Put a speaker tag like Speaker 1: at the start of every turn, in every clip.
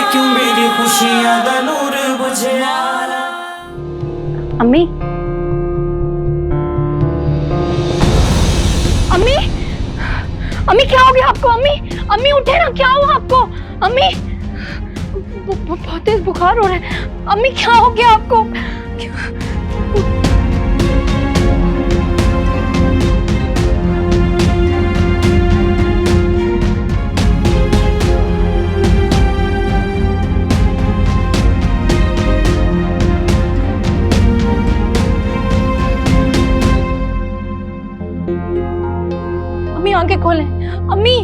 Speaker 1: क्यों मेरी खुशियां दा नूर बुझया।
Speaker 2: अम्मी, अम्मी, अम्मी क्या हो गया आपको? अम्मी, अम्मी उठे ना, क्या हुआ आपको? अम्मी, बहुत तेज बुखार हो रहा है। अम्मी क्या हो गया आपको? अम्मी आंखें खोलें। अम्मी,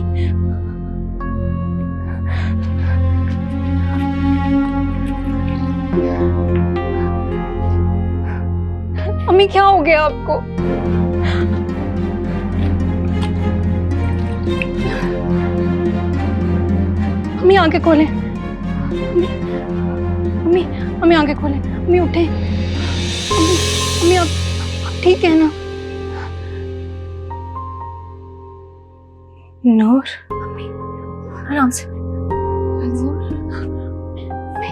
Speaker 2: अम्मी क्या हो गया आपको? अम्मी आंखें खोलें। अम्मी, अम्मी, अम्मी आंखें खोलें। अम्मी उठे। अम्मी, अम्मी आप ठीक है ना? नूर, अम्मी आराम से। नूर, अम्मी,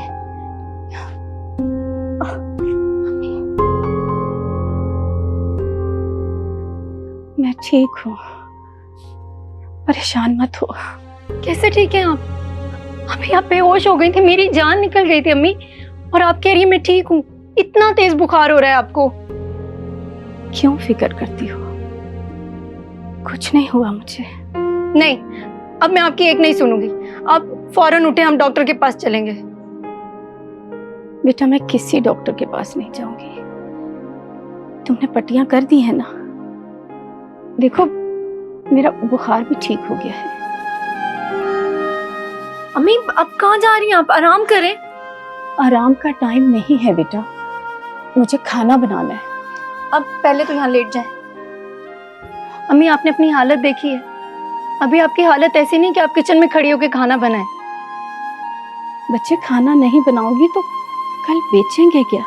Speaker 2: मैं ठीक हूँ, परेशान मत हो। कैसे ठीक हैं आप? अभी आप बेहोश हो गई थी, मेरी जान निकल गई थी अम्मी, और आप कह रही हैं मैं ठीक हूँ। इतना तेज बुखार हो रहा है आपको। क्यों फिक्र करती हो? कुछ नहीं हुआ मुझे। नहीं, अब मैं आपकी एक नहीं सुनूंगी। आप फौरन उठे, हम डॉक्टर के पास चलेंगे। बेटा मैं किसी डॉक्टर के पास नहीं जाऊंगी। तुमने पट्टियां कर दी है ना? देखो मेरा बुखार भी ठीक हो गया है। अम्मी अब कहाँ जा रही हैं आप? आराम करें। आराम का टाइम नहीं है बेटा, मुझे खाना बनाना है। अब पहले तो यहाँ लेट जाएं। अम्मी आपने अपनी हालत देखी है, अभी आपकी हालत ऐसी नहीं कि आप किचन में खड़ी होकर खाना बनाएं। बच्चे खाना नहीं बनाओगी तो कल बेचेंगे क्या?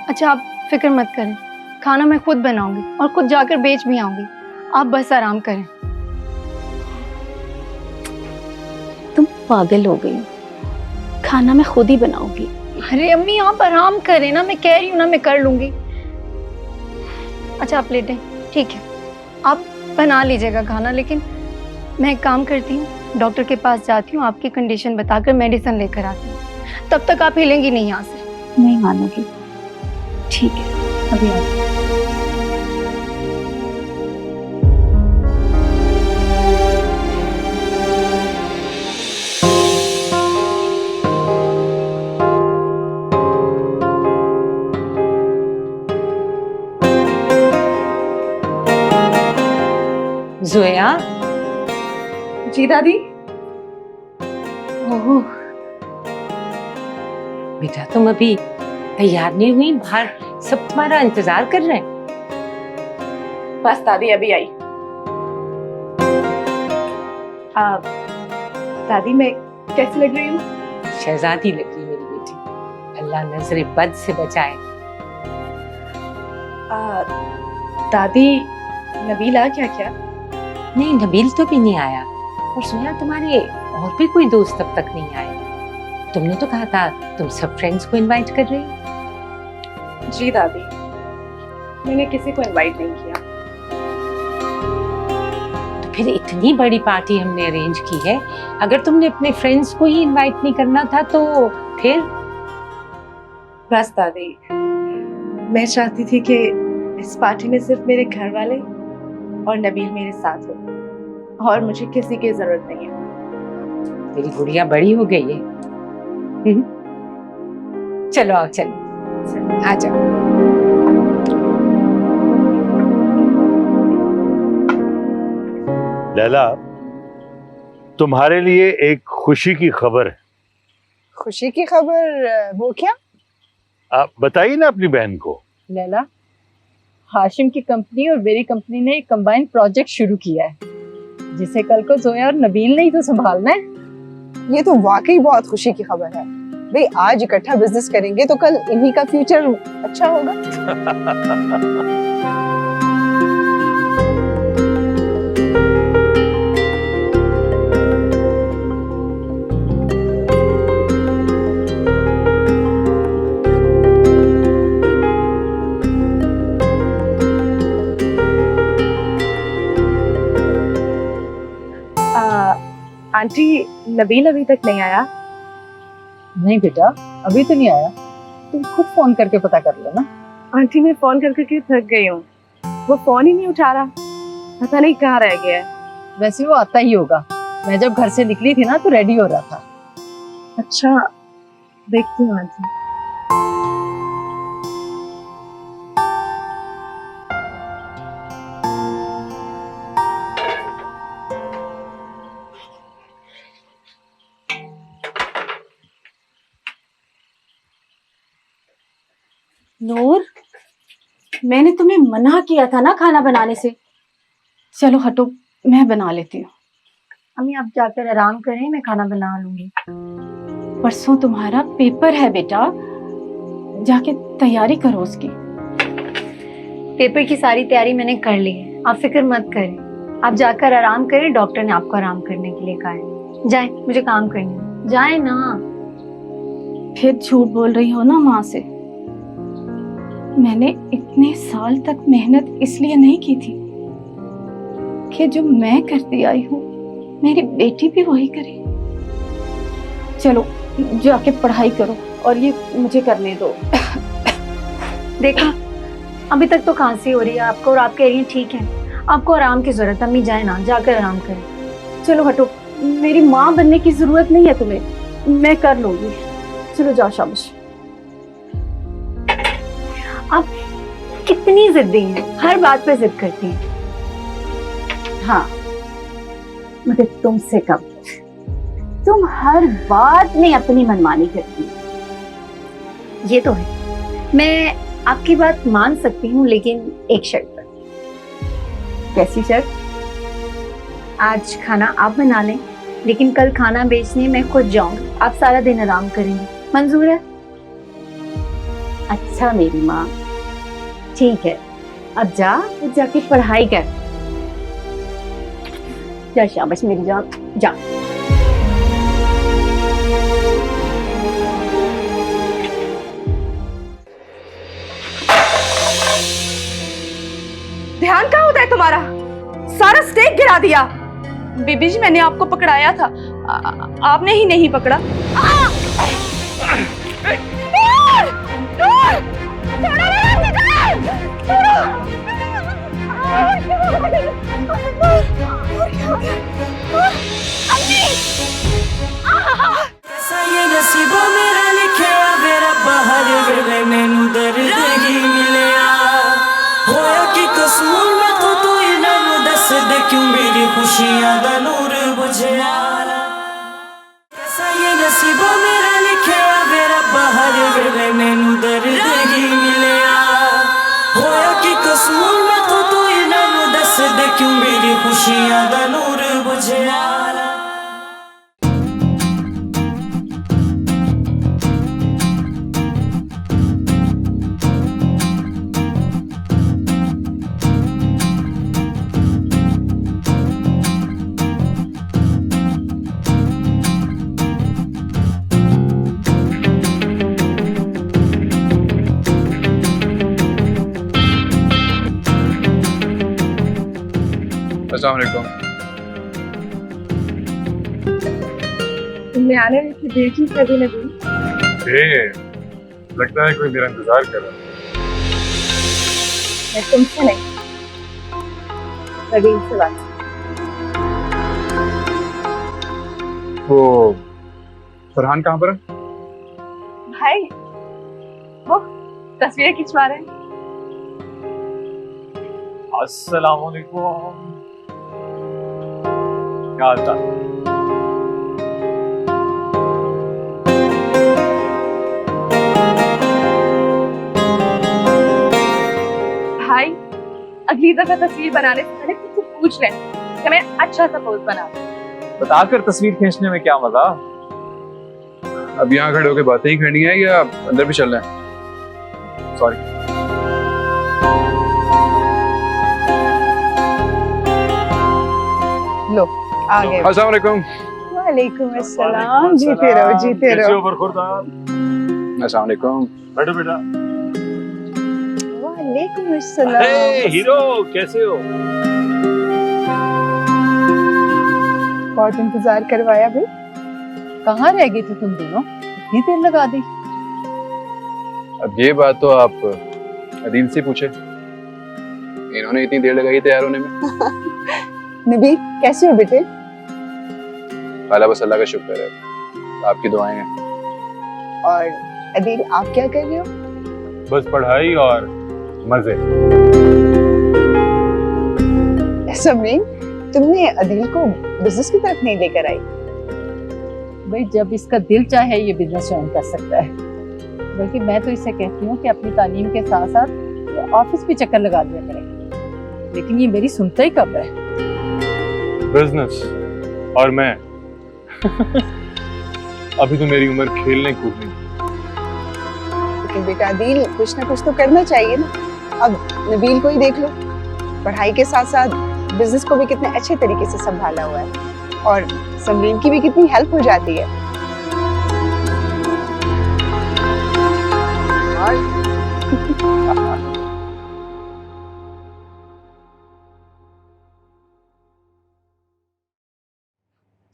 Speaker 2: अच्छा आप फिक्र मत करें, खाना मैं खुद बनाऊंगी और खुद जाकर बेच भी आऊंगी। आप बस आराम करें। तुम पागल हो गई हो, खाना मैं खुद ही बनाऊंगी। अरे अम्मी आप आराम करें ना, मैं कह रही हूँ ना मैं कर लूंगी। अच्छा आप लेटें, ठीक है आप बना लीजिएगा खाना, लेकिन मैं एक काम करती हूँ, डॉक्टर के पास जाती हूँ, आपकी कंडीशन बताकर मेडिसिन लेकर आती हूँ। तब तक आप हिलेंगी नहीं यहाँ से। नहीं मानोगी? ठीक है अभी आ।
Speaker 3: जोया।
Speaker 4: जी दादी।
Speaker 3: ओह बेटा तुम अभी तैयार नहीं हुई? बाहर सब तुम्हारा इंतजार कर रहे हैं।
Speaker 4: बस दादी अभी आई। दादी मैं कैसी लग रही हूँ?
Speaker 3: शहजादी लग रही मेरी बेटी, अल्लाह नजरे बद से बचाए।
Speaker 4: दादी नबील आ क्या? क्या
Speaker 3: नहीं नबील तो भी नहीं आया, और सुना तुम्हारे और भी कोई दोस्त अब तक नहीं आए। तुमने तो कहा था तुम सब फ्रेंड्स को इनवाइट कर रही हो।
Speaker 4: जी दादी, मैंने किसी को इनवाइट नहीं किया।
Speaker 3: तो फिर इतनी बड़ी पार्टी हमने अरेंज की है, अगर तुमने अपने फ्रेंड्स को ही इनवाइट नहीं करना था तो फिर?
Speaker 4: बस दादी मैं चाहती थी कि इस पार्टी में सिर्फ मेरे घर वाले और नबील मेरे साथ हो, और मुझे किसी की जरूरत नहीं है।
Speaker 3: तेरी गुड़िया बड़ी हो गई है। चलो आओ, चलो आ जाओ।
Speaker 5: लैला, तुम्हारे लिए एक खुशी की खबर है।
Speaker 6: खुशी की खबर? वो क्या?
Speaker 5: आप बताइए ना अपनी बहन को।
Speaker 6: लैला, हाशिम की कंपनी और मेरी कंपनी ने एक कंबाइंड प्रोजेक्ट शुरू किया है, जिसे कल को जोया और नबील ने ही तो संभालना है। ये तो वाकई बहुत खुशी की खबर है भाई। आज इकट्ठा बिजनेस करेंगे तो कल इन्हीं का फ्यूचर अच्छा होगा।
Speaker 4: आंटी, नबील अभी तक नहीं आया?
Speaker 6: नहीं बेटा, अभी तो नहीं आया। तुम खुद फोन करके पता कर लो ना।
Speaker 4: आंटी, मैं फोन कर करके थक गई हूँ, वो फोन ही नहीं उठा रहा, पता नहीं कहाँ रह गया है।
Speaker 6: वैसे वो आता ही होगा। मैं जब घर से निकली थी ना तो रेडी हो रहा था।
Speaker 4: अच्छा, देखती हूँ आंटी।
Speaker 2: नूर, मैंने तुम्हें मना किया था ना खाना बनाने से। चलो हटो, मैं बना लेती हूँ।
Speaker 7: अम्मी आप जाकर आराम करें, मैं खाना बना लूंगी।
Speaker 2: परसों तुम्हारा पेपर है बेटा, जाके तैयारी करो उसकी।
Speaker 7: पेपर की सारी तैयारी मैंने कर ली है, आप फिक्र मत करें। आप जाकर आराम करें, डॉक्टर ने आपको आराम करने के लिए कहा है। जाएं, मुझे काम करना है। जाएं ना।
Speaker 2: फिर झूठ बोल रही हो ना माँ से। मैंने इतने साल तक मेहनत इसलिए नहीं की थी कि जो मैं करती आई हूँ मेरी बेटी भी वही करे। चलो जाके पढ़ाई करो और ये मुझे करने दो।
Speaker 7: देखा, अभी तक तो खांसी हो रही है आपको और आप कह रही हैं ठीक है। आपको आराम की जरूरत है। अम्मी जाए ना, जाकर आराम करें।
Speaker 2: चलो हटो, मेरी माँ बनने की जरूरत नहीं है तुम्हें, मैं कर लूंगी। चलो जाओ, शाबाश।
Speaker 7: आप कितनी जिद्दी हैं, हर बात पे जिद करती हैं।
Speaker 2: हाँ, मगर तुमसे कम। तुम हर बात में अपनी मनमानी करती हो।
Speaker 7: ये तो है, मैं आपकी बात मान सकती हूँ, लेकिन एक शर्त पर।
Speaker 2: कैसी शर्त?
Speaker 7: आज खाना आप बना लें, लेकिन कल खाना बेचने मैं खुद जाऊंगी। आप सारा दिन आराम करेंगे, मंजूर है?
Speaker 2: अच्छा मेरी माँ, ठीक है। अब जा, फिर जाके पढ़ाई कर। जा शाबाश मेरी जान, जा।
Speaker 4: ध्यान कहाँ होता है तुम्हारा? सारा स्टेक गिरा दिया। बीबी जी, मैंने आपको पकड़ाया था, आपने ही नहीं पकड़ा।
Speaker 1: कैसा ये नसीबो मेरा लिखिया मेरा बाहर वेले मैनू दर्द ही मिलिया होया कि कसूर मैं तो तू इन्हां नू दस दे क्यों मेरी खुशियां दा नूर बुझिया। कैसा ये नसीबो मेरा लिखिया मेरा बाहर वेले मैनू दर्द ही मिलिया होया कि कसूर मैं तो तू इन्हां नू दस दे क्यों मेरी खुशियां दा नूर बुझिया।
Speaker 8: अस्सलाम वालेकुम।
Speaker 4: तुमने आने की देखी कभी नहीं?
Speaker 8: लगता है कोई मेरा इंतजार कर रहा है।
Speaker 4: मैं तुमसे नहीं, नबील से बात।
Speaker 8: वो फरहान कहाँ पर है?
Speaker 4: भाई, वो तस्वीरें खिंचवा रहे हैं।
Speaker 8: अस्सलाम वालेकुम। क्या हाल चाल?
Speaker 4: भाई, अगली दफा तस्वीर बनाने से पहले मुझसे पूछ लें कि मैं अच्छा सा पोज बना दूं।
Speaker 8: बताकर तस्वीर खींचने में क्या मजा? अब यहाँ खड़े होकर बातें ही करनी है या अंदर भी चलना है? सॉरी।
Speaker 6: लो आ गए।
Speaker 8: अस्सलाम वालेकुम।
Speaker 6: वालेकुम अस्सलाम। जीते रहो, जीते रहो।
Speaker 8: अस्सलाम वालेकुम। बैठो बेटा।
Speaker 6: वालेकुम अस्सलाम।
Speaker 8: हीरो, कैसे हो?
Speaker 6: बहुत इंतजार करवाया भाई। कहाँ रह गई थी तुम दोनों, इतनी देर लगा दी।
Speaker 8: अब ये बात तो आप अदील से पूछे, इन्होंने इतनी देर लगाई तैयार होने में।
Speaker 6: नबील कैसे हो बेटे?
Speaker 8: खाला बस अल्लाह का शुक्र है, आपकी दुआएं हैं।
Speaker 6: और अदील आप क्या कर रहे हो?
Speaker 5: बस पढ़ाई और मजे।
Speaker 6: समरीन, तुमने अदील को बिजनेस की तरफ नहीं लेकर आई?
Speaker 9: भाई जब इसका दिल चाहे ये बिजनेस ज्वाइन कर सकता है, बल्कि मैं तो इसे कहती हूँ कि अपनी तालीम के साथ साथ ये ऑफिस भी चक्कर लगा दिया करें, लेकिन ये मेरी सुनता ही कब है।
Speaker 5: बिजनेस और मैं अभी तो मेरी उम्र खेलने कूदने की।
Speaker 6: लेकिन बेटा अदील कुछ ना कुछ तो करना चाहिए ना। अब नबील को ही देख लो, पढ़ाई के साथ साथ बिजनेस को भी कितने अच्छे तरीके से संभाला हुआ है, और समरीन की भी कितनी हेल्प हो जाती है।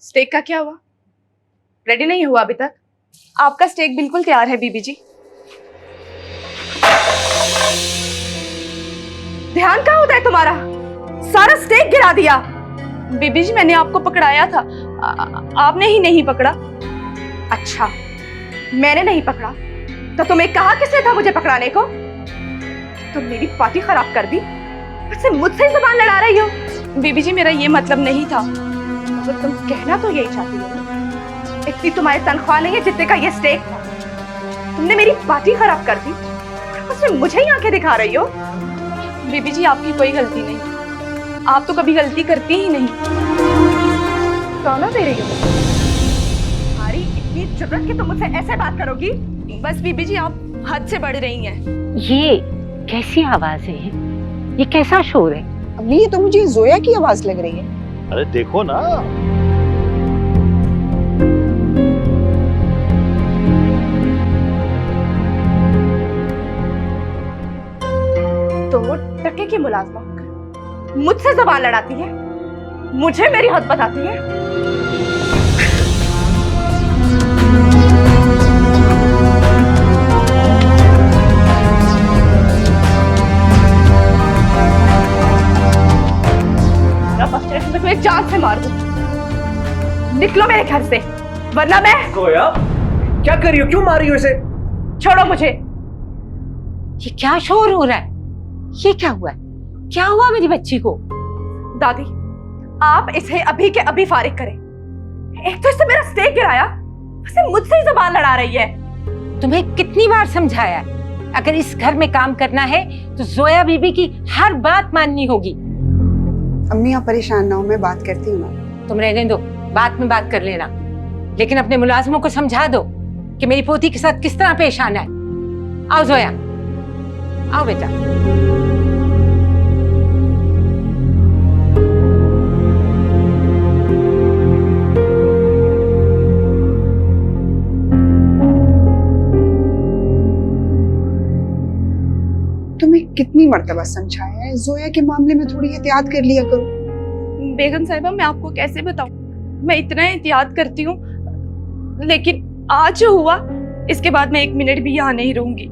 Speaker 4: स्टेक का क्या हुआ? रेडी नहीं हुआ अभी तक? आपका स्टेक बिल्कुल तैयार है बीबी जी। ध्यान कहाँ होता है तुम्हारा? सारा स्टेक गिरा दिया। बीबी जी मैंने आपको पकड़ाया था, आपने ही नहीं पकड़ा। अच्छा मैंने नहीं पकड़ा तो तुम्हें कहा किसने था मुझे पकड़ाने को? तुम मेरी पार्टी खराब कर दी, मुझसे जुबान लड़ा रही हो। बीबी जी मेरा ये मतलब नहीं था, मगर तुम कहना तो यही चाहती हो ना। इतनी तुम्हारी तनख्वाह नहीं है जितने का ये स्टेक था। तुमने मेरी पार्टी खराब कर दी, उसमें मुझे ही आंखें दिखा रही हो। बीबी जी आपकी कोई गलती नहीं, आप तो कभी गलती करती ही नहीं। ताना दे रही हो? तुम्हारी इतनी जुर्रत कि तुम मुझसे ऐसे बात करोगी? बस बीबी जी आप हद से बढ़ रही हैं।
Speaker 3: ये कैसी आवाजें हैं? ये कैसा शोर है?
Speaker 6: अम्मी ये तो मुझे जोया की आवाज लग रही है।
Speaker 5: अरे देखो ना,
Speaker 4: तो टके की मुलाजमा होकर मुझसे जुबान लड़ाती है, मुझे मेरी हद बताती है। मैं तुम्हें जान से मार दूं। निकलो मेरे घर से, वरना मैं।
Speaker 1: गोया क्या कर रही हो? क्यों मार रही हो इसे?
Speaker 4: छोड़ो मुझे।
Speaker 3: ये क्या शोर हो रहा है? ये क्या हुआ है? क्या हुआ मेरी बच्ची को?
Speaker 4: दादी आप इसे अभी के अभी फारिग करें। एक तो इसने मेरा स्टेक गिराया, उसे मुझसे ही जुबान लड़ा रही है।
Speaker 3: तुम्हें कितनी बार समझाया है, अगर इस घर में काम करना है तो जोया बीबी की हर बात माननी होगी।
Speaker 6: अम्मी आप परेशान ना हो, मैं बात करती हूँ ना।
Speaker 3: तुम रहने दो, बाद में बात कर लेना, लेकिन अपने मुलाजिमों को समझा दो कि मेरी पोती के साथ किस तरह पेश आना है। आओ जोया, आओ बेटा।
Speaker 6: तुम्हें कितनी मर्तबा समझाया है, जोया के मामले में थोड़ी एहतियात कर लिया करो।
Speaker 4: बेगम साहिबा मैं आपको कैसे बताऊं, मैं इतना एहतियात करती हूँ, लेकिन आज जो हुआ इसके बाद मैं 1 मिनट भी यहाँ नहीं रहूंगी।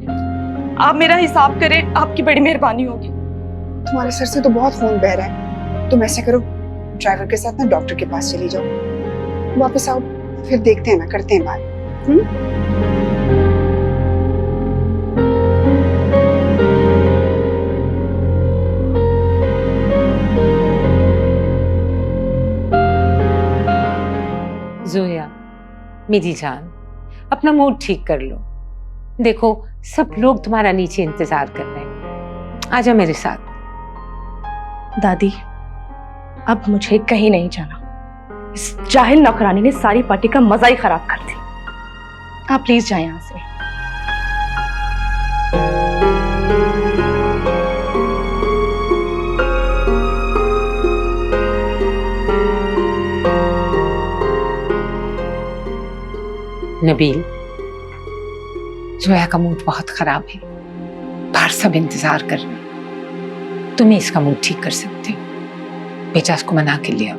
Speaker 4: आप मेरा हिसाब करें, आपकी बड़ी मेहरबानी होगी।
Speaker 6: तुम्हारे सर से तो बहुत खून बह रहा है, तुम ऐसे करो ड्राइवर के साथ ना डॉक्टर के पास चली जाओ, वापस आओ, फिर देखते हैं ना, करते हैं बात।
Speaker 3: जोया मेरी जान, अपना मूड ठीक कर लो। देखो सब लोग तुम्हारा नीचे इंतजार कर रहे हैं, आजा मेरे साथ।
Speaker 4: दादी अब मुझे कहीं नहीं जाना, इस जाहिल नौकरानी ने सारी पार्टी का मजा ही खराब कर दी। आप प्लीज जाएं यहाँ से।
Speaker 3: नबील, जोया का मूड बहुत खराब है, बाहर सब इंतजार कर रहे हैं, तुम ही इसका मूड ठीक कर सकते हो। बेटा इसको मना के ले आओ।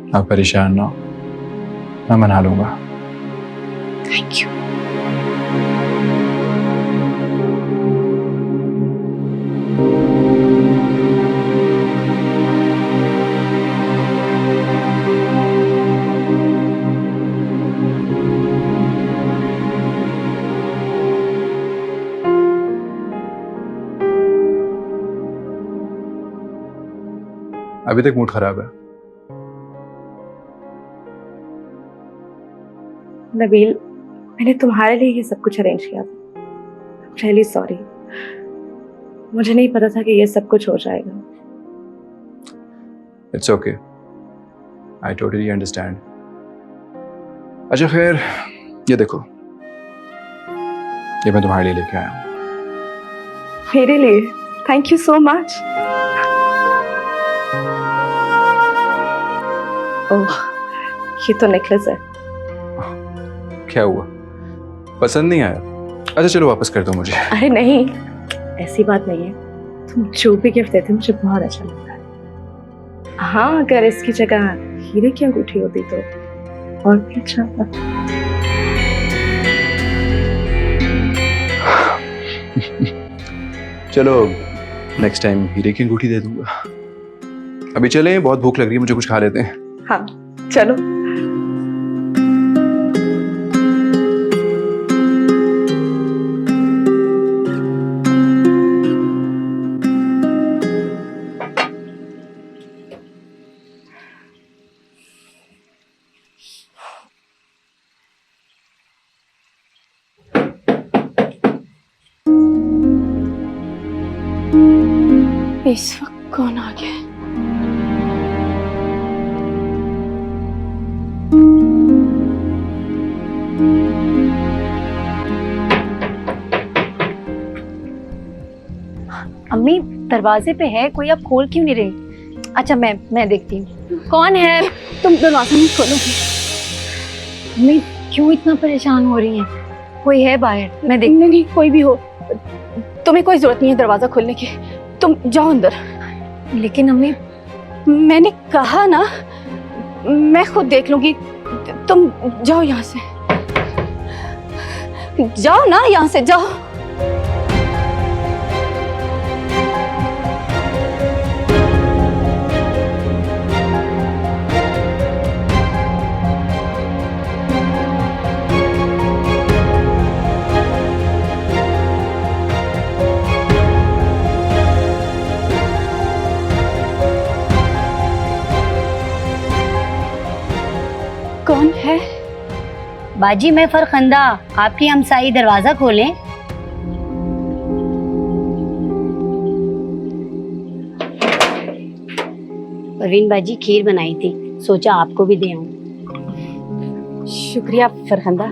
Speaker 8: आप परेशान ना हो, मैं मना लूंगा।
Speaker 4: Thank you.
Speaker 8: अभी तक मूड खराब है।
Speaker 4: नबील, मैंने तुम्हारे लिए ये सब कुछ अरेंज किया था। रियली सॉरी, मुझे नहीं पता था कि ये सब कुछ हो जाएगा।
Speaker 8: It's okay, I totally understand. अच्छा खैर, ये देखो, ये मैं तुम्हारे लिए लेके आया हूँ।
Speaker 4: मेरे लिए? Thank you so much. Oh, ये तो नेकलेस है।
Speaker 8: क्या हुआ, पसंद नहीं आया? अच्छा चलो वापस कर दो मुझे।
Speaker 4: अरे नहीं, ऐसी बात नहीं है। तुम जो भी गिफ्ट देते मुझे बहुत अच्छा लगता है। हाँ, अगर इसकी जगह हीरे की अंगूठी होती तो और भी अच्छा था।
Speaker 8: चलो नेक्स्ट टाइम हीरे की अंगूठी दे दूंगा। अभी चलें, बहुत भूख लग रही है, मुझे कुछ खा लेते हैं।
Speaker 4: हाँ चलो।
Speaker 2: इस वक्त कौन आ गया? अम्मी दरवाजे पे है कोई, आप खोल क्यों नहीं रही? अच्छा मैं देखती हूँ कौन है। तुम दरवाजा नहीं खोलोगी? अम्मी क्यों इतना परेशान हो रही हैं? कोई है बाहर, मैं देख। नहीं कोई भी हो, तुम्हें कोई जरूरत नहीं है दरवाजा खोलने की, तुम जाओ अंदर। लेकिन अम्मी, मैंने कहा ना मैं खुद देख लूंगी, तुम जाओ यहाँ से, जाओ ना यहाँ से, जाओ। कौन है?
Speaker 10: बाजी मैं फरखंदा, आपकी हमसाई, दरवाजा खोलें। परवीन बाजी खीर बनाई थी, सोचा आपको भी दे आऊं।
Speaker 4: शुक्रिया फरखंदा।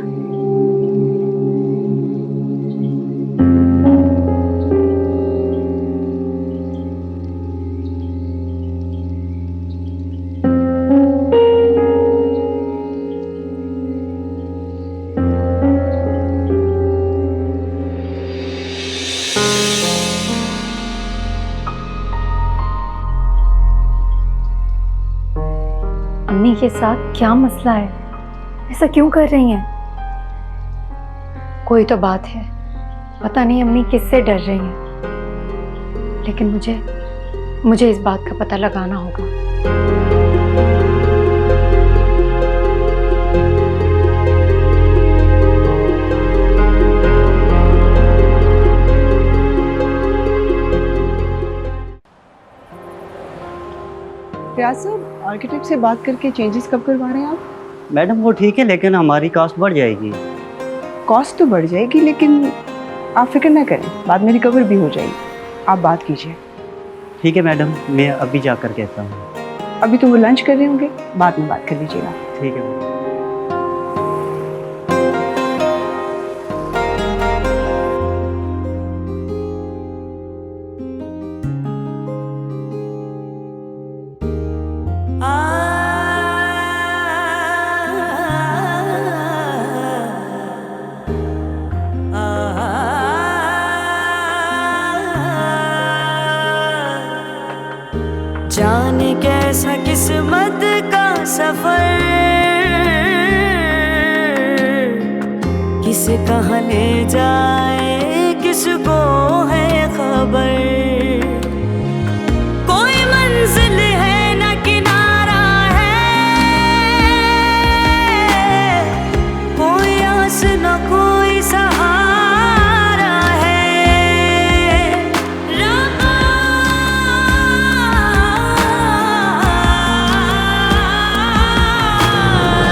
Speaker 2: अम्मी के साथ क्या मसला है? ऐसा क्यों कर रही हैं? कोई तो बात है, पता नहीं अम्मी किससे डर रही हैं, लेकिन मुझे इस बात का पता लगाना होगा।
Speaker 6: रियाज साहब, आर्किटेक्ट से बात करके चेंजेस कब करवा रहे हैं आप?
Speaker 11: मैडम वो ठीक है, लेकिन हमारी कॉस्ट बढ़ जाएगी।
Speaker 6: कॉस्ट तो बढ़ जाएगी, लेकिन आप फिक्र ना करें, बाद में रिकवर भी हो जाएगी। आप बात कीजिए।
Speaker 11: ठीक है मैडम, मैं अभी जाकर कहता हूँ।
Speaker 6: अभी तो वो लंच कर रहे होंगे, बाद में बात कर लीजिएगा।
Speaker 11: ठीक है मैडम।
Speaker 1: जाने कैसा किस्मत का सफर किसे कहाँ ले जाए किसको है खबर। कोई मंजिल है न किनारा है, कोई आस न कोई सहारा है।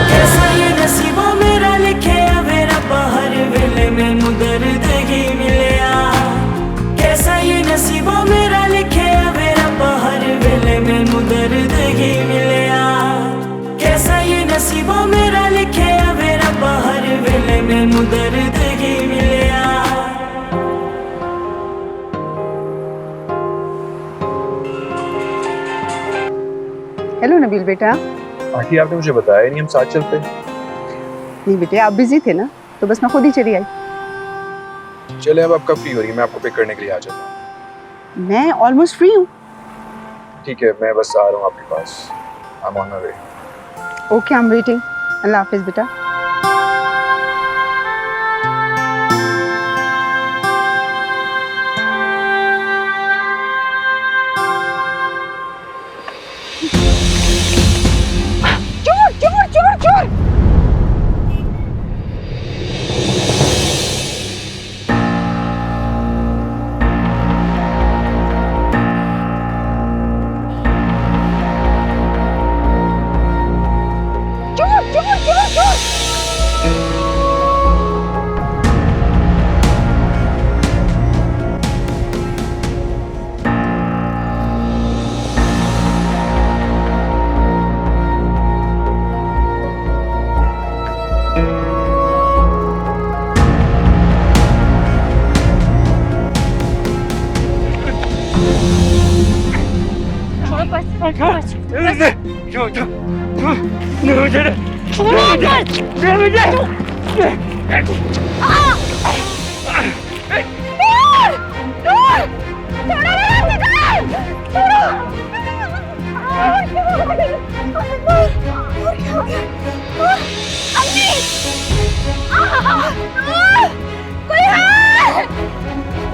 Speaker 1: कैसा ये नसीबों मेरा लिखे मेरा बाहर वेले मैनू दर्द ही मिलिया। कैसा ये नसीबों मेरा लिखे मेरा बाहर वेले मैनू दर्द ही मिलिया। कैसा ये नसीबों मेरा लिखे मेरा बाहर वेले मैनू दर्द ही मिलिया।
Speaker 6: हेलो नबील बेटा।
Speaker 8: आंटी आपने मुझे बताया नहीं, हम साथ चलते।
Speaker 6: नहीं बेटे, आप बिजी थे ना, तो बस मैं खुद ही चली आई।
Speaker 8: चले, अब आप कब फ्री हो रही है? मैं आपको पिक करने के लिए आ जाता हूँ।
Speaker 6: मैं ऑलमोस्ट फ्री हूँ।
Speaker 8: ठीक है, मैं बस आ रहा हूँ आपके पास। I am on my way.
Speaker 6: Okay, I am waiting. अल्लाह हाफिज बेटा। चोर चोर चोर चोर।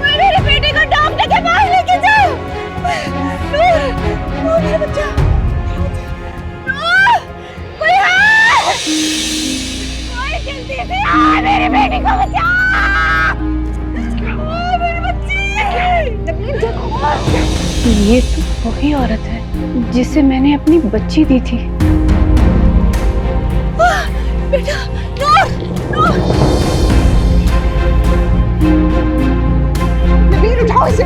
Speaker 2: मेरे बेटे को डॉक्टर के पास लेके जाओ। मेरा बच्चा, कोई है? कोई जल्दी से आ, मेरे बेटे को बचा। मेरे बच्चे।
Speaker 7: ये तो वही औरत है जिसे मैंने अपनी बच्ची दी थी।
Speaker 2: बेटा, नूर, नूर। नबील, उठाओ इसे।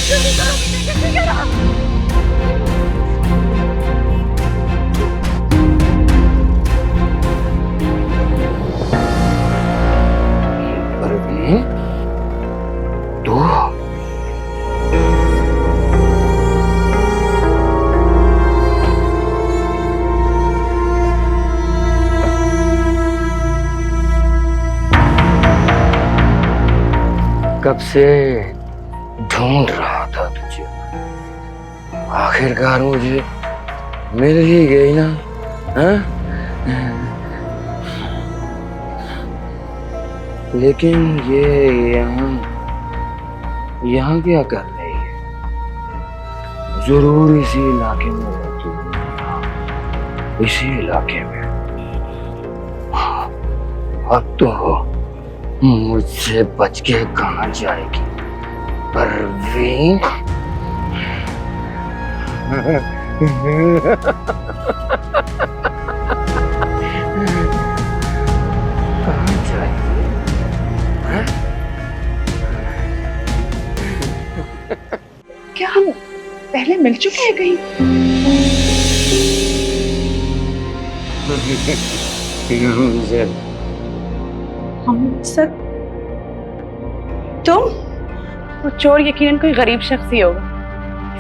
Speaker 2: जल्दी करो, जल्दी करो।
Speaker 12: कब से ढूंढ रहा था तुझे, आखिरकार मुझे मिल ही गई ना। हाँ? लेकिन ये यहाँ क्या कर रही है? जरूर इसी इलाके में रहती है, इसी इलाके में। अब तो मुझसे बच के कहाँ जाएगी परवीन? कहाँ जाएगी?
Speaker 6: क्या हम पहले मिल चुके हैं कहीं? हम सर, तुम? वो चोर यकीनन कोई गरीब शख्स ही होगा,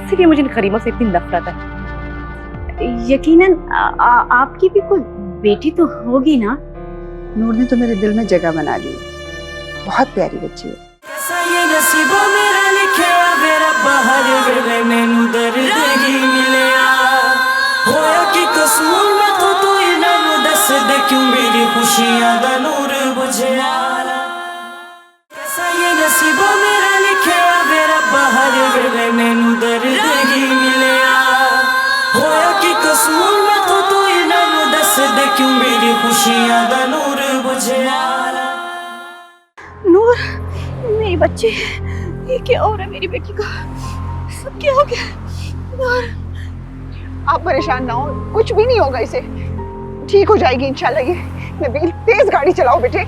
Speaker 6: इसलिए मुझे इन गरीबों से इतनी नफरत है।
Speaker 7: यकीनन आपकी भी कोई बेटी तो होगी ना?
Speaker 6: नूर ने तो मेरे दिल में जगह बना ली, बहुत प्यारी बच्ची है।
Speaker 1: कैसा ये नसीबों मेरा लिखे मेरा बाहर वेले मैनू दर्द ही मिलिया। होया कि खुशियां दा नूर बुझया कैसा ये नसीबा मेरा लिखया वे रब्बा हर वेले मैनू दर्द ही मिलया होया कि कसूर मैं तो इन्हां नू दस दे क्यों मेरी खुशियां दा नूर बुझया
Speaker 2: नूर, मेरी बच्ची, ये क्या हो रहा है मेरी बेटी को? सब क्या हो गया? नूर,
Speaker 6: आप परेशान ना हो, कुछ भी नहीं होगा इसे, ठीक हो जाएगी इंशाल्लाह। ये नबील तेज गाड़ी चलाओ बेटे।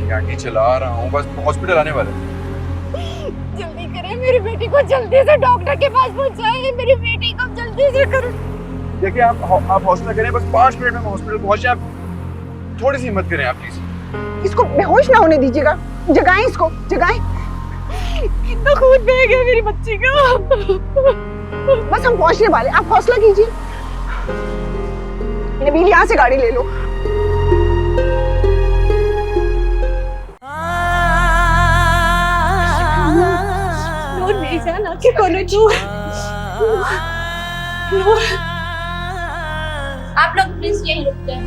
Speaker 8: गाड़ी चला रहा हूँ, बस हॉस्पिटल आने वाला है।
Speaker 2: जल्दी करें, मेरी बेटी को जल्दी से डॉक्टर के पास पहुंचाएं। मेरी बेटी को जल्दी से करें।
Speaker 8: देखिए आप हौसला करें, बस 5 मिनट में हॉस्पिटल पहुंचे। आप थोड़ी सी हिम्मत करें आप प्लीज।
Speaker 6: इसको बेहोश ना होने दीजिएगा, जगाएं इसको, जगाएं।
Speaker 2: कितना खून बह गया मेरी बच्ची का।
Speaker 6: बस हम पहुंचने वाले, आप हौसला कीजिए। नबील यहाँ से गाड़ी ले लो।
Speaker 2: नूर, मेरी जान आंखें खोलो। नूर, नूर, आप लोग प्लीज यहीं रुक जाएं।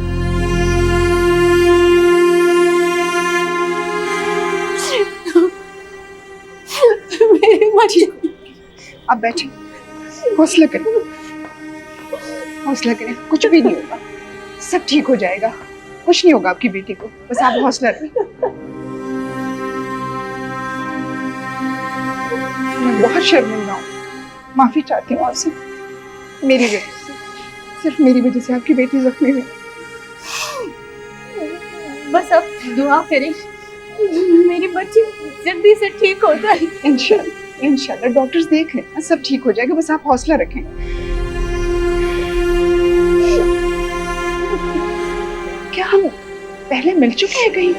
Speaker 2: मेरी बच्ची,
Speaker 6: आप बैठे, हौसला करें, हौसला करें, कुछ भी नहीं होगा, सब ठीक हो जाएगा, कुछ नहीं होगा आपकी बेटी को, बस आप हौसला रखें। मैं बहुत शर्मिंदा हूँ, माफी चाहती हूँ आपसे, मेरी वजह से, सिर्फ मेरी वजह से आपकी बेटी जख्मी हुई।
Speaker 2: बस अब दुआ करें मेरी बच्ची जल्दी से ठीक हो जाए।
Speaker 6: इंशाल्लाह, इंशाल्लाह डॉक्टर्स देख लें ना, सब ठीक हो जाएगा, बस आप हौसला रखें। क्या हम पहले मिल चुके हैं कहीं?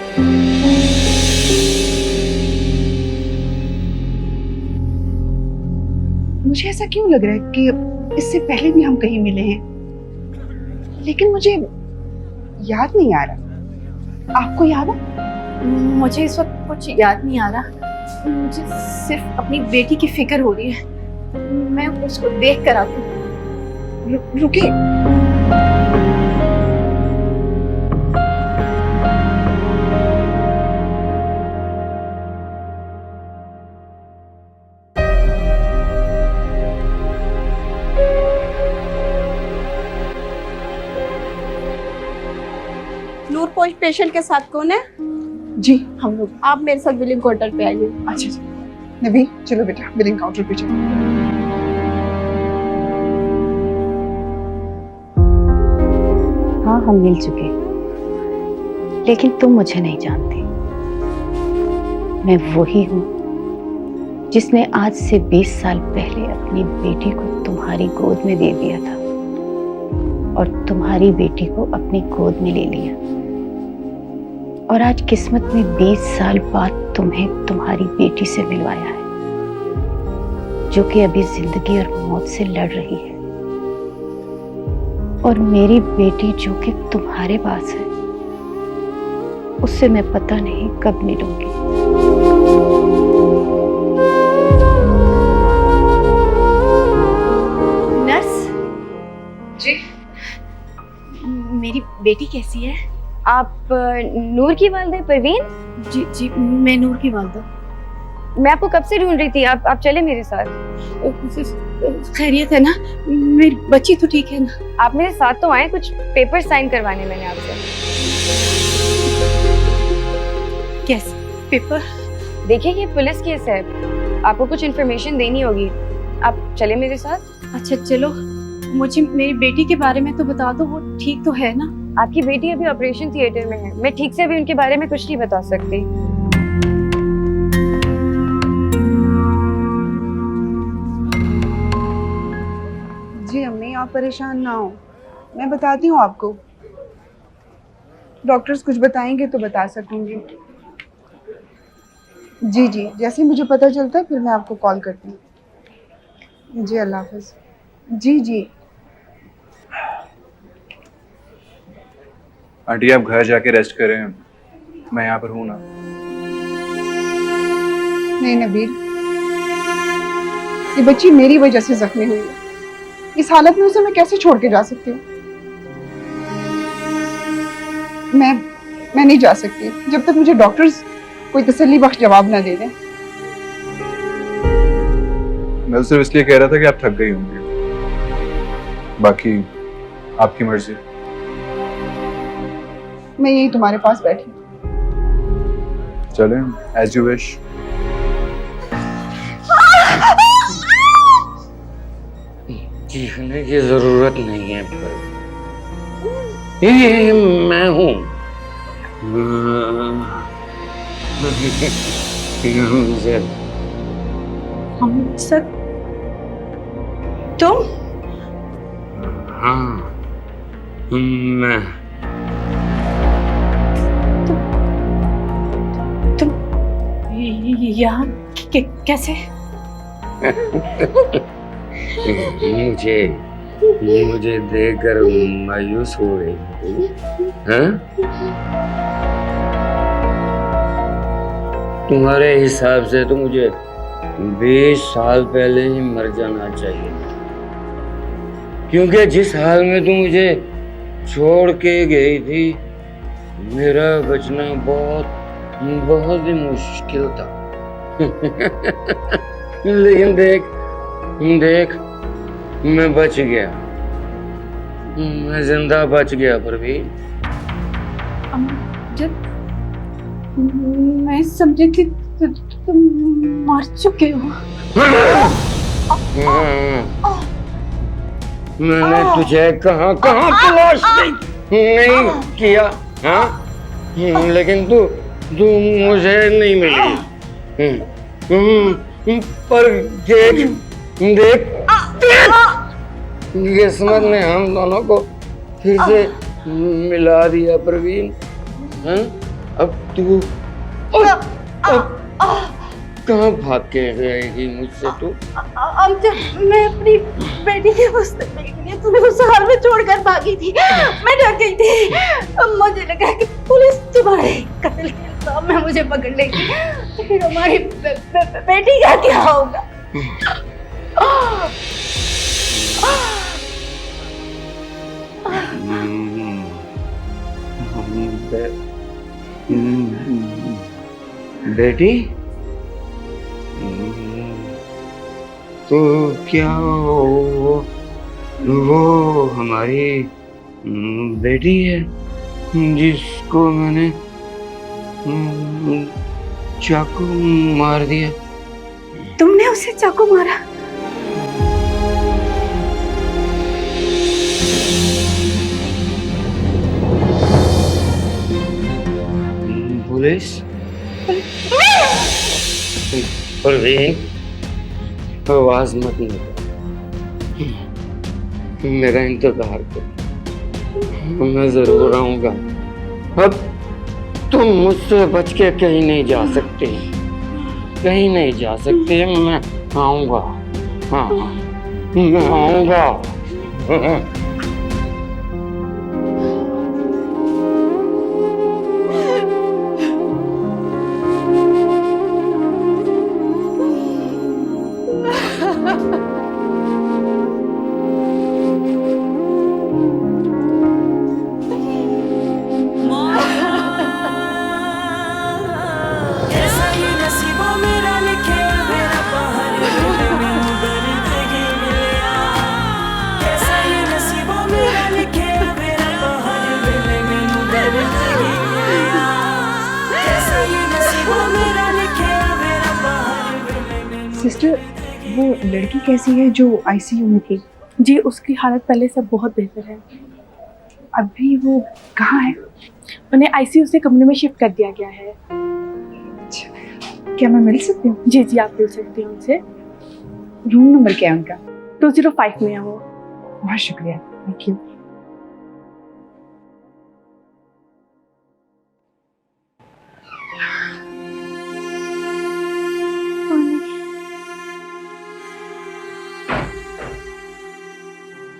Speaker 6: मुझे ऐसा क्यों लग रहा है कि इससे पहले भी हम कहीं मिले हैं, लेकिन मुझे याद नहीं आ रहा। आपको याद है?
Speaker 2: मुझे इस वक्त कुछ याद नहीं आ रहा, मुझे सिर्फ अपनी बेटी की फिक्र हो रही है। मैं उसको देख कर आती हूँ।
Speaker 6: रुकिए,
Speaker 2: नूर, कोई पेशेंट के साथ कौन है?
Speaker 6: जी हम लोग।
Speaker 2: आप मेरे साथ बिलिंग काउंटर पे आइए।
Speaker 6: अच्छा, नबी चलो बेटा, बिलिंग काउंटर पे चलो।
Speaker 2: हाँ, हम मिल चुके, लेकिन तुम मुझे नहीं जानती। मैं वही हूँ जिसने आज से 20 साल पहले अपनी बेटी को तुम्हारी गोद में दे दिया था और तुम्हारी बेटी को अपनी गोद में ले लिया, और आज किस्मत ने 20 साल बाद तुम्हें तुम्हारी बेटी से मिलवाया है, जो कि अभी जिंदगी और मौत से लड़ रही है। और मेरी बेटी जो कि तुम्हारे पास है, उससे मैं पता नहीं कब मिलूंगी। नर्स
Speaker 6: जी,
Speaker 2: मेरी बेटी कैसी है?
Speaker 7: आप नूर की वालिदा परवीन?
Speaker 2: जी जी, मैं नूर की वालिदा।
Speaker 7: मैं आपको कब से ढूंढ रही थी, आप चले मेरे साथ।
Speaker 2: खैरियत है ना? मेरी बच्ची तो ठीक है ना?
Speaker 7: आप मेरे साथ तो आए, कुछ पेपर साइन करवाने मैंने आपसे।
Speaker 2: कैसे पेपर?
Speaker 7: देखिए ये पुलिस केस है, आपको कुछ इन्फॉर्मेशन देनी होगी, आप चले मेरे साथ।
Speaker 2: अच्छा चलो, मुझे मेरी बेटी के बारे में तो बता दो, वो ठीक तो है ना?
Speaker 7: आपकी बेटी अभी ऑपरेशन थिएटर में है, मैं ठीक से अभी उनके बारे में कुछ नहीं बता सकती।
Speaker 6: जी अम्मी आप परेशान ना हो, मैं बताती हूँ आपको, डॉक्टर्स कुछ बताएंगे तो बता सकूंगी। जी जी, जैसे मुझे पता चलता है फिर मैं आपको कॉल करती हूँ। जी अल्लाह हाफिज। जी जी।
Speaker 8: आंटी आप घर जाके रेस्ट करें, मैं यहाँ पर हूँ ना।
Speaker 6: नहीं नबील, ये बच्ची मेरी वजह से जख्मी हुई है, इस हालत में उसे मैं कैसे छोड़ के जा सकती हूँ? मैं नहीं जा सकती जब तक मुझे डॉक्टर्स कोई तसल्ली बख्श जवाब ना दे दें।
Speaker 8: मैं तो सिर्फ इसलिए कह रहा था कि आप थक गई होंगी, बाकी आपकी मर्जी।
Speaker 6: मैं यही तुम्हारे पास बैठी।
Speaker 8: चलें, एज यू विश।
Speaker 12: चीखने की जरूरत नहीं है, पर ये मैं हूँ।
Speaker 2: हम सब तुम?
Speaker 12: हाँ, मैं।
Speaker 2: तुम यहाँ कैसे?
Speaker 12: मुझे देखकर मायूस हो गई, हाँ? तुम्हारे हिसाब से तो मुझे 20 साल पहले ही मर जाना चाहिए, क्योंकि जिस हाल में तुम मुझे छोड़ के गई थी, मेरा बचना बहुत ही मुश्किल था। लेकिन देख मैं बच गया, मैं जिंदा बच गया परवीन।
Speaker 2: मैं समझी थी तुम मर चुके हो।
Speaker 12: मैंने तुझे कहाँ तलाश नहीं किया, हाँ? लेकिन तू मुझे नहीं मिली। पर देख किस्मत ने हम दोनों को फिर से मिला दिया प्रवीण, हाँ? अब तू कहाँ भाग के रहेगी मुझसे तू?
Speaker 2: अब जब मैं अपनी बेटी के तुम्हें उस हाल में छोड़कर भागी थी, मैं डर गई थी। मुझे लगा कि पुलिस तुम्हारे कत्ल के इल्जाम में मुझे पकड़ लेगी, फिर हमारी बेटी का क्या होगा?
Speaker 12: बेटी, तो क्या वो हमारी बेटी है जिसको मैंने चाकू मार दिया?
Speaker 2: तुमने उसे चाकू मारा?
Speaker 12: पुलिस? परवीन, आवाज मत निकाल, मेरा इंतजार कर, मैं जरूर आऊंगा। अब तुम मुझसे बच के कहीं नहीं जा सकते, कहीं नहीं जा सकते। मैं आऊंगा, हाँ, मैं आऊंगा।
Speaker 4: सिस्टर, वो लड़की कैसी है जो आईसीयू में थी?
Speaker 2: जी, उसकी हालत पहले से बहुत बेहतर है।
Speaker 4: अभी वो कहाँ है?
Speaker 2: उन्हें आईसीयू से कमरे में शिफ्ट कर दिया गया है।
Speaker 4: क्या मैं मिल सकती हूँ?
Speaker 2: जी जी, आप मिल सकती हैं उनसे।
Speaker 4: रूम नंबर क्या है उनका?
Speaker 2: 205 में है वो।
Speaker 4: बहुत शुक्रिया, थैंक यू।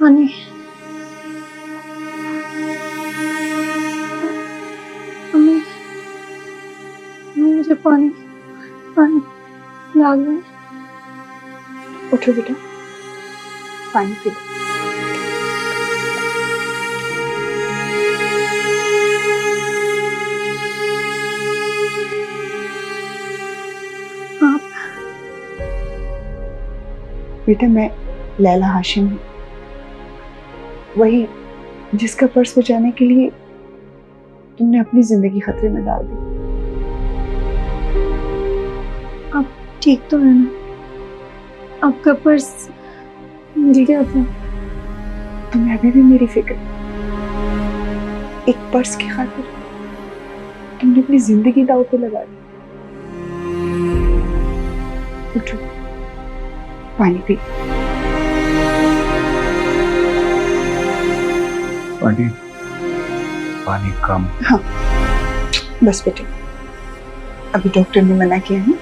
Speaker 2: पानी, मम्मी, मुझे पानी लाग गए।
Speaker 4: उठो बेटा, पानी पी लो।
Speaker 6: बेटा मैं लैला हाशिम हूँ, वही जिसका पर्स बचाने के लिए तुमने अपनी जिंदगी खतरे में डाल दी।
Speaker 2: आप ठीक तो है ना? आपका पर्स मिल गया था?
Speaker 6: तुम्हें अभी भी मेरी फिक्र? एक पर्स की खातिर तुमने अपनी जिंदगी दांव पे लगा दी। उठो, पानी पी।
Speaker 8: आंटी पानी कम।
Speaker 6: हाँ बस बेटे, अभी डॉक्टर ने मना किया है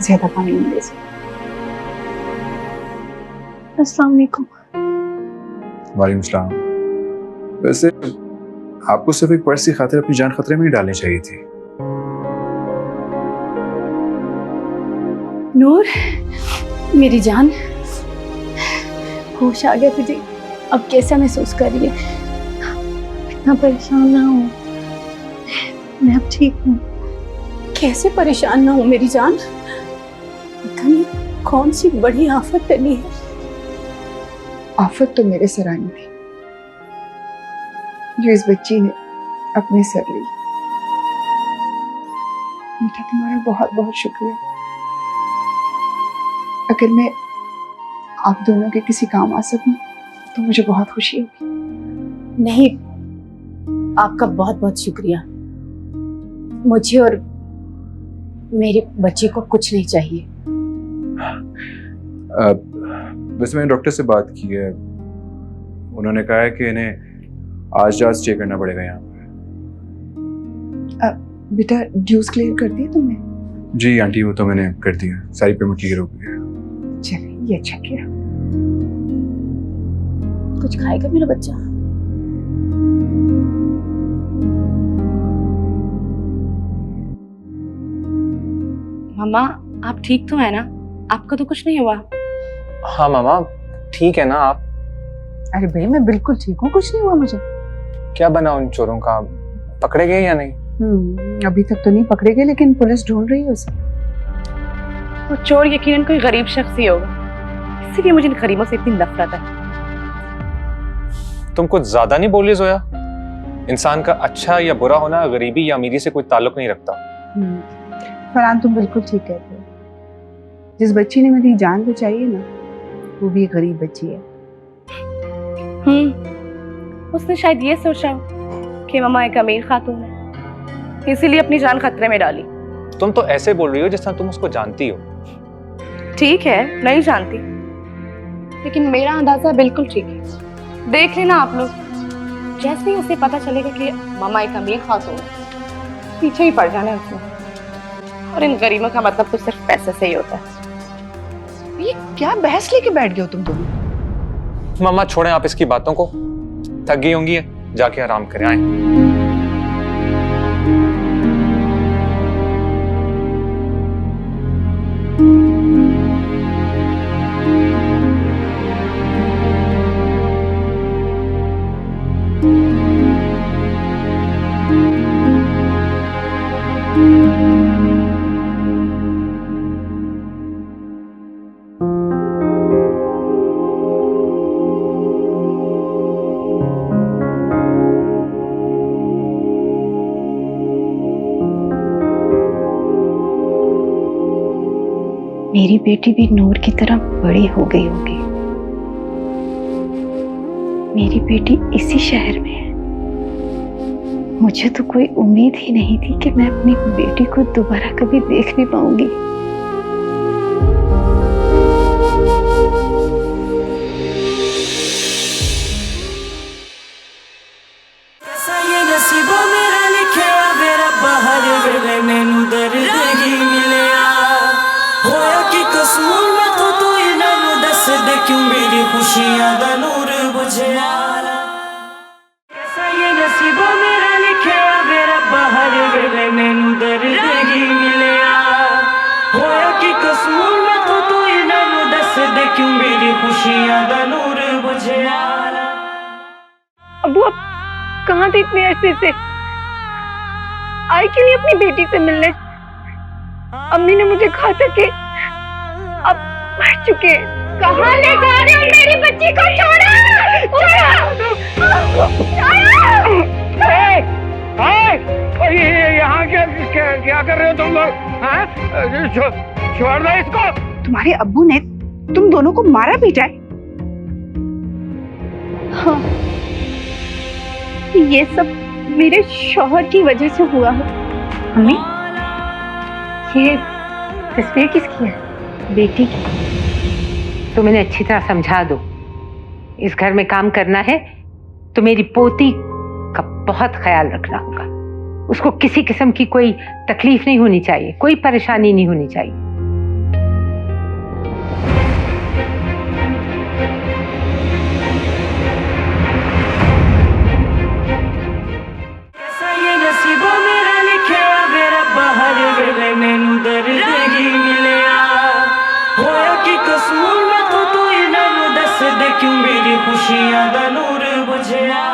Speaker 6: ज्यादा पानी नहीं ले सकते।
Speaker 2: अस्सलाम वालेकुम।
Speaker 8: वालेकुम सलाम। वैसे आपको सिर्फ एक पर्स की खातिर अपनी जान खतरे में ही डालनी चाहिए थी।
Speaker 2: नूर मेरी जान, होश आ गया तुझे? अब कैसा महसूस कर रही है? इतना परेशान ना हो, मैं अब ठीक हूँ। कैसे परेशान ना हो मेरी जान? पता नहीं कौन सी बड़ी आफत टली है।
Speaker 6: आफत तो मेरे सर आनी थी जो इस बच्ची ने अपने सर ली। बेटा तुम्हारा बहुत बहुत शुक्रिया। अगर मैं आप दोनों के किसी काम आ सकूं तो मुझे बहुत खुशी होगी।
Speaker 2: नहीं, आपका बहुत बहुत शुक्रिया। मुझे और मेरे बच्चे को कुछ नहीं चाहिए।
Speaker 8: वैसे मैंने डॉक्टर से बात की है, उन्होंने कहा है कि इन्हें आज रात स्टे करना पड़ेगा यहाँ पर।
Speaker 6: बेटा ड्यूज क्लियर कर दिया तुमने?
Speaker 8: जी आंटी वो तो मैंने कर दिया, सारी पेमेंट क्लियर हो गई है।
Speaker 6: चलिए ये अच्छा किया।
Speaker 2: कुछ खाएगा मेरा बच्चा?
Speaker 4: मम्मा आप ठीक तो है ना? आपको तो कुछ नहीं हुआ?
Speaker 13: हाँ मामा ठीक है ना आप?
Speaker 6: अरे भाई मैं बिल्कुल ठीक हूँ, कुछ नहीं हुआ मुझे।
Speaker 13: क्या बना उन चोरों का, पकड़े गए या नहीं?
Speaker 6: अभी तक तो नहीं पकड़े गए, लेकिन पुलिस ढूंढ रही है उसे।
Speaker 4: वो चोर यकीनन कोई गरीब शख्स ही होगा, इसीलिए मुझे इन गरीबों से इतनी नफरत है।
Speaker 13: तुम कुछ ज्यादा नहीं बोल रही जोया? इंसान का अच्छा या बुरा होना गरीबी या अमीरी से कोई ताल्लुक नहीं रखता।
Speaker 6: फरहान तुम बिल्कुल ठीक कहते हो। जिस बच्ची ने मेरी जान बचाई है ना, वो भी एक गरीब बच्ची है।
Speaker 4: उसने शायद ये सोचा कि मम्मा एक अमीर खातून है, इसीलिए अपनी जान खतरे में डाली।
Speaker 13: तुम तो ऐसे बोल रही हो जिस तरह तुम उसको जानती हो।
Speaker 4: ठीक है नहीं जानती, लेकिन मेरा अंदाजा बिल्कुल ठीक है। देख लेना आप लोग, जैसे ही उसे पता चलेगा कि मम्मा एक अमीर खातून है, पीछे ही पड़ जाना है उसमें। और इन गरीबों का मतलब तो सिर्फ पैसे से ही होता है।
Speaker 6: ये क्या बहस लेके बैठ गए हो तुम दोनों?
Speaker 13: मम्मा छोड़ें आप इसकी बातों को, थक गई होंगी, जाके आराम करें। आए
Speaker 2: मेरी बेटी भी नूर की तरह बड़ी हो गई होगी। मेरी बेटी इसी शहर में है। मुझे तो कोई उम्मीद ही नहीं थी कि मैं अपनी बेटी को दोबारा कभी देख भी पाऊंगी।
Speaker 1: कैसा ये नसीबों मेरा लिखिया वे रब्बा, हर वेले मैनू दर्द ही मिलिया। होया कि कसूर मैं तो तू इन्हां नू दस दे, क्यों मेरी खुशियां दा नूर बुझिया। कैसा ये नसीबों मेरा लिखिया वे रब्बा, हर वेले मैनू दर्द ही मिलिया। होया कि कसूर मैं तो तू इन्हां नू दस दे, क्यों मेरी खुशियां दा नूर बुझिया।
Speaker 2: अबू आप कहाँ थे इतने अरसे से? आई क्यों नहीं अपनी बेटी से मिलने? अम्मी ने मुझे कहा था कि आप मर चुके हैं। कहाँ ले जा रहे हो मेरी बच्ची को? छोड़ो!
Speaker 12: यहाँ क्या कर रहे हो तुम लोग? छोड़ दो इसको।
Speaker 6: तुम्हारे अब्बू ने तुम दोनों को मारा पीटा है? हाँ, ये सब मेरे शौहर की वजह से हुआ है।
Speaker 3: मम्मी, ये तस्वीर किसकी है? बेटी की। तो मैंने अच्छी तरह समझा दो, इस घर में काम करना है तो मेरी पोती का बहुत ख्याल रखना होगा। उसको किसी किस्म की कोई तकलीफ नहीं होनी चाहिए, कोई परेशानी नहीं होनी चाहिए।
Speaker 1: कैसा ये नसीबों मेरा लिखिया वे रब्बा, हर वेले मैनू दर्द ही मिलिया। होया कि कसूर मैं तो तू इन्हां नू दस दे, क्यों मेरी खुशियां दा नूर बुझिया।